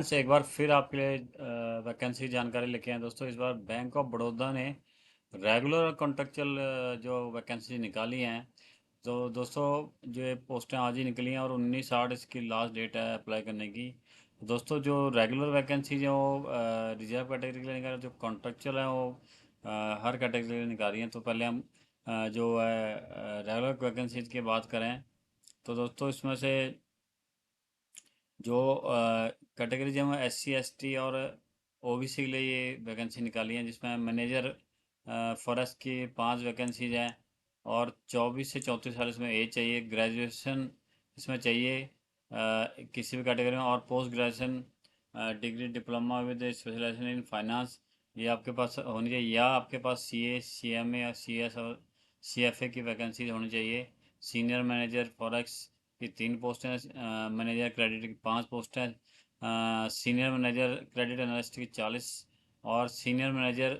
से एक बार फिर आपके लिए वैकेंसी जानकारी लेके आए दोस्तों। इस बार बैंक ऑफ बड़ौदा ने रेगुलर और कॉन्ट्रेक्चुअल जो वैकेंसी निकाली हैं। तो दोस्तों जो ये पोस्टें आज ही निकली हैं और 19/8 इसकी लास्ट डेट है अप्लाई करने की। दोस्तों जो रेगुलर वैकेंसी जो रिजर्व कैटेगरी के लिए निकाल, जो कॉन्ट्रेक्चुअल है वो हर कैटेगरी के लिए निकाली हैं। तो पहले हम जो है रेगुलर वैकेंसीज की बात करें तो दोस्तों इसमें से जो कैटेगरी जो है SC ST और OBC के लिए ये वैकेंसी निकाली है, जिसमें मैनेजर फॉरेस्ट की 5 वैकेंसीज हैं और 24 से 34 साल इसमें एज चाहिए। ग्रेजुएशन इसमें चाहिए किसी भी कैटेगरी में, और post graduation degree diploma with specialisation in finance ये आपके पास होनी चाहिए, या आपके पास CA CMA या CS और CFA की वैकेंसी होनी चाहिए। सीनियर मैनेजर फॉरेक्स की 3 पोस्ट हैं, मैनेजर क्रेडिट की 5 पोस्ट हैं, सीनियर मैनेजर क्रेडिट एनालिस्ट की 40 और सीनियर मैनेजर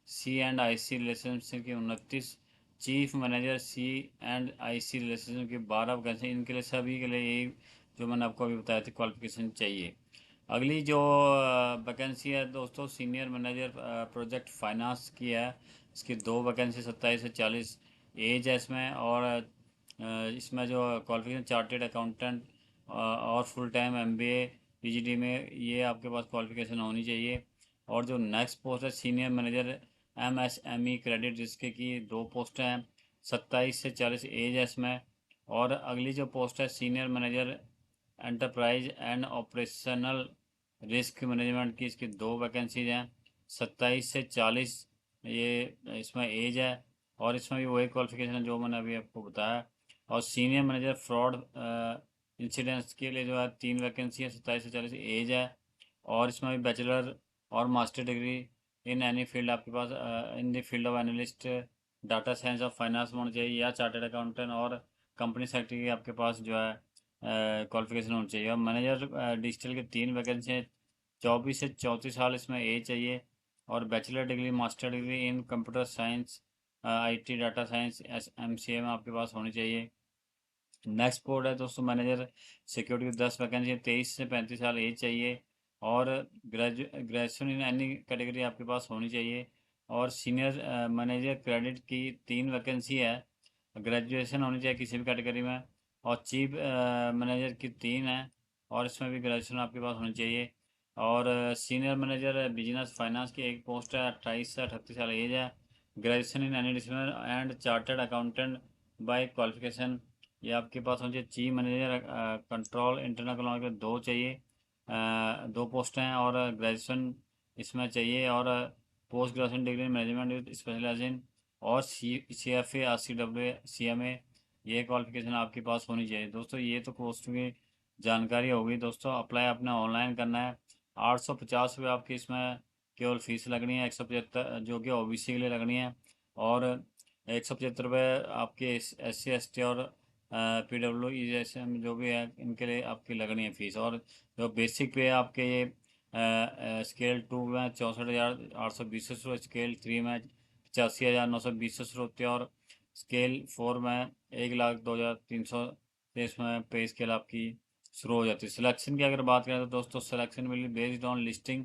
C&IC रिलेशनशिप की 29, चीफ मैनेजर C&IC रिलेशनशिप की 12 वैकेंसी। इनके लिए सभी के लिए यही जो मैंने आपको अभी बताया था क्वालिफिकेशन चाहिए। अगली जो वैकेंसी है दोस्तों सीनियर मैनेजर प्रोजेक्ट फाइनेंस की है। इसकी 2 वैकेंसी 27 से 40 एज है इसमें, और इसमें जो क्वालिफिकेशन चार्टेड अकाउंटेंट और फुल टाइम MBA PGD में ये आपके पास क्वालिफिकेशन होनी चाहिए। और जो नेक्स्ट पोस्ट है senior manager MSME credit risk की 2 पोस्ट हैं, 27 से 40 एज है इसमें। और अगली जो पोस्ट है senior manager enterprise and operational risk management की, इसकी 2 वैकेंसीज हैं, 27 से 40 ये इसमें एज है। और इसमें भी वही क्वालिफिकेशन है जो मैंने अभी आपको बताया। और सीनियर मैनेजर फ्रॉड इंसिडेंट्स के लिए जो है 3 वैकेंसी है, 27 से 40 एज है। और इसमें भी बैचलर और master degree in any field आपके पास in the field of analyst, data science और फाइनेंस होना चाहिए, या चार्टर्ड अकाउंटेंट और कंपनी सेक्रेटरी की आपके पास जो है क्वालिफिकेशन होनी चाहिए। और मैनेजर डिजिटल के 3 वैकेंसी हैं, 24 से 34 साल इसमें एज चाहिए। और bachelor degree master degree in computer science IT data science MCA में आपके पास होनी चाहिए। नेक्स्ट पोस्ट है दोस्तों मैनेजर सिक्योरिटी की 10 वैकेंसी है, 23 से 35 साल एज चाहिए। और ग्रेजुएशन इन एनी कैटेगरी आपके पास होनी चाहिए। और सीनियर मैनेजर क्रेडिट की 3 वैकेंसी है, ग्रेजुएशन होनी चाहिए किसी भी कैटेगरी में। और चीफ मैनेजर की 3 है, और इसमें भी ग्रेजुएशन आपके पास होनी चाहिए। और सीनियर मैनेजर बिजनेस फाइनेंस की एक पोस्ट है, 28 से 38 साल एज है। Graduation in any discipline and chartered accountant bye qualification ये आपके पास होनी चाहिए। Chief manager control internal economic के 2 चाहिए, 2 पोस्ट हैं। और ग्रेजुएशन इसमें चाहिए, और post graduation degree management with specialisation और CFA RCW CMA ये क्वालिफिकेशन आपके पास होनी चाहिए। दोस्तों ये तो पोस्ट की जानकारी होगी। दोस्तों अप्लाई अपना ऑनलाइन करना है। 850 रुपये आपकी इसमें केवल फीस लगनी है, 175 जो कि OBC के लिए लगनी है। और 175 रुपये आपके SC ST और PWE जैसे जो भी है इनके लिए आपकी लगनी है फीस। और जो बेसिक पे है आपके ये स्केल 2 में 64,820 रुपये, स्केल 3 में 85,920 रुपये, और स्केल 4 में 1,02,300 से इसमें पे स्केल आपकी शुरू हो जाती है। सिलेक्शन की अगर बात करें तो दोस्तों selection will be based on listing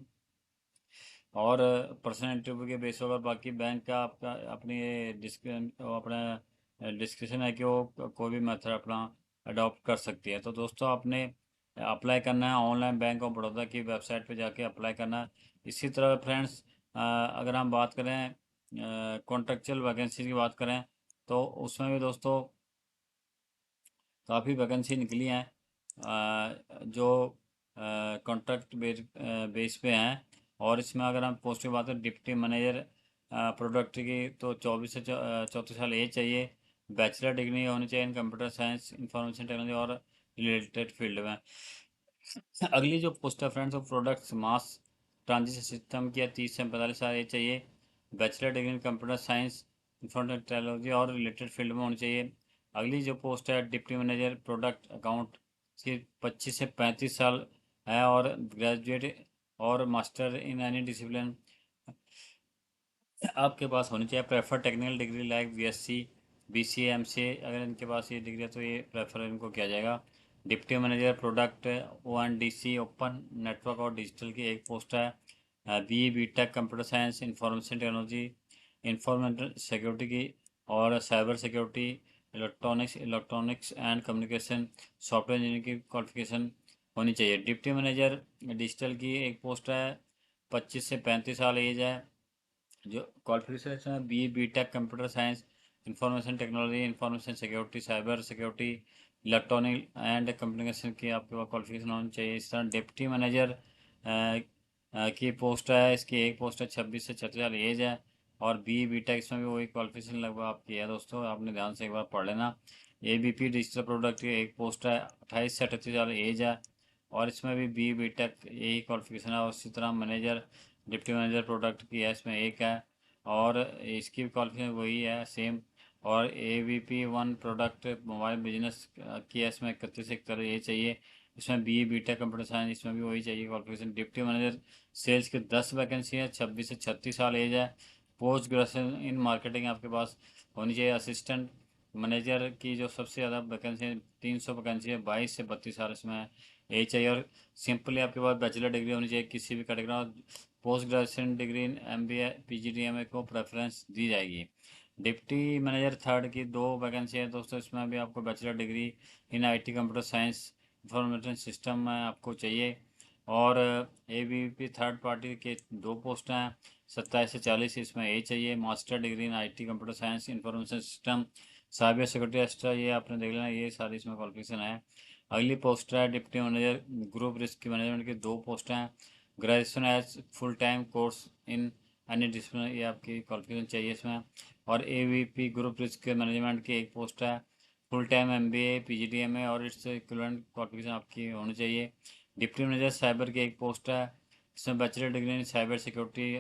और पर्सनल इंटरव्यू के बेस पर। बाकी बैंक का आपका अपनी अपना डिस्क्रिप्शन है कि वो कोई भी मेथड अपना अडॉप्ट कर सकती है। तो दोस्तों आपने अप्लाई करना है ऑनलाइन बैंक ऑफ बड़ौदा की वेबसाइट पे जाके अप्लाई करना है। इसी तरह फ्रेंड्स अगर हम बात करें कॉन्ट्रेक्चुअल वैकेंसी की बात करें तो उसमें भी दोस्तों काफ़ी वैकेंसी निकली हैं जो कॉन्ट्रैक्ट बेस पे हैं। और इसमें अगर हम पोस्ट की बात करें डिप्टी मैनेजर प्रोडक्ट की तो 24 से 34 साल एज चाहिए। बैचलर डिग्री होनी चाहिए इन कंप्यूटर साइंस इंफॉर्मेशन टेक्नोलॉजी और रिलेटेड फील्ड में। अगली जो पोस्ट है friends of products mass transition system की है, 30 से 45 साल एज चाहिए। Bachelor degree in computer science information technology और रिलेटेड फील्ड में होनी चाहिए। अगली जो पोस्ट है डिप्टी मैनेजर प्रोडक्ट अकाउंट की 25 से 35 साल है, और ग्रेजुएट और मास्टर इन एनी डिसिप्लिन आपके पास होनी चाहिए। Prefer technical degree like BSc BCA MCA अगर इनके पास ये डिग्री है तो ये प्रेफर इनको किया जाएगा। Deputy manager product ONDC open network और डिजिटल की एक पोस्ट है। B tech computer science information technology information security की और cyber security electronics and communication software engineering की क्वालिफिकेशन होनी चाहिए। डिप्टी मैनेजर डिजिटल की एक पोस्ट है, 25 से 35 साल एज है। जो क्वालिफिकेशन है B tech computer science information technology information security cyber security electronic and communication की आपके पास क्वालिफिकेशन होनी चाहिए। इस तरह डिप्टी मैनेजर की पोस्ट है, इसकी एक पोस्ट है, 26 से 36 साल एज है और बी टेक इसमें भी वही क्वालिफिकेशन लगभग आपकी है। दोस्तों आपने ध्यान से एक बार पढ़ लेना। ABP डिजिटल प्रोडक्ट की एक पोस्ट है, 28 से 38 साल एज है और इसमें भी बी टेक यही क्वालिफिकेशन है। और इसी तरह मैनेजर डिप्टी मैनेजर प्रोडक्ट की है, इसमें एक है और इसकी भी क्वालिफिकेशन वही है सेम। और AVP1 प्रोडक्ट मोबाइल बिजनेस की है, इसमें 31 से 41 ये चाहिए। इसमें बी टेक कंप्यूटर साइंस इसमें भी वही चाहिए क्वालिफिकेशन। डिप्टी मैनेजर सेल्स की 10 वैकेंसी है, 26 से 36 साल एज है। पोस्ट ग्रेजुएशन इन मार्केटिंग आपके पास होनी चाहिए। असिस्टेंट मैनेजर की जो सबसे ज़्यादा वैकेंसी है, 300 वैकेंसी है, 22 से 32 साल इसमें एज चाहिए। और सिंपली आपके पास बैचलर डिग्री होनी चाहिए किसी भी category. Post graduation degree in MBA PGDMA को प्रेफरेंस दी जाएगी। डिप्टी मैनेजर थर्ड की 2 वैकेंसी है दोस्तों, इसमें भी आपको bachelor degree in IT computer science information system में आपको चाहिए। और AVP थर्ड पार्टी के 2 पोस्ट हैं, 27 से 40 इसमें एज चाहिए। Master degree in IT computer science information system cyber security extra ये आपने देख लेना, ये सारी इसमें क्वालिफिकेशन है। अगली पोस्ट है deputy manager group risk management की 2 पोस्ट हैं। Graduation as full time course in any discipline ये आपकी क्वालिफिकेशन चाहिए इसमें। और AVP ग्रुप रिस्क मैनेजमेंट की एक पोस्ट है, फुल टाइम MBA PGDMA और इट्स इक्विवेलेंट क्वालिफिकेशन आपकी होनी चाहिए। डिप्टी मैनेजर साइबर की एक पोस्ट है, इसमें bachelor degree in cyber security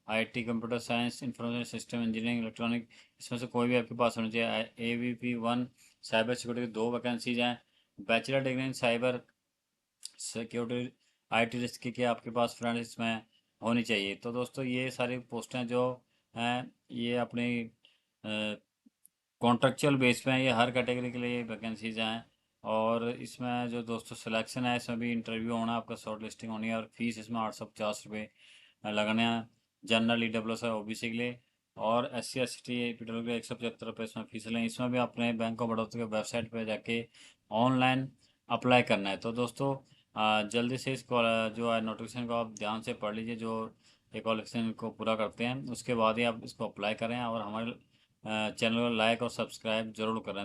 IT computer science information system engineering electronic इसमें से कोई भी आपके पास होनी चाहिए। AVP1 साइबर सिक्योरिटी की 2 वैकेंसीज हैं। Bachelor degree in cyber security IT risk की आपके पास फ्रेंड इसमें होनी चाहिए। तो दोस्तों ये सारी पोस्टें जो हैं ये अपनी कॉन्ट्रेक्चुअल बेस पे हैं, ये हर कैटेगरी के लिए वैकेंसीज हैं। और इसमें जो दोस्तों सिलेक्शन है इसमें भी इंटरव्यू होना, आपका शॉर्ट लिस्टिंग होनी है और फीस इसमें 850 रुपये लगने हैं। जनरल EWS है OBC के लिए और SC ST PWD के लिए 175 रुपये इसमें फीस लें। इसमें भी अपने बैंक ऑफ बड़ौदा के वेबसाइट पर जाके ऑनलाइन अप्लाई करना है। तो दोस्तों जल्दी से इस जो है नोटिफिकेशन को आप ध्यान से पढ़ लीजिए, जो ये क्वालिफिकेशन को पूरा करते हैं उसके बाद ही आप इसको अप्लाई करें और हमारे चैनल को लाइक और सब्सक्राइब जरूर करें।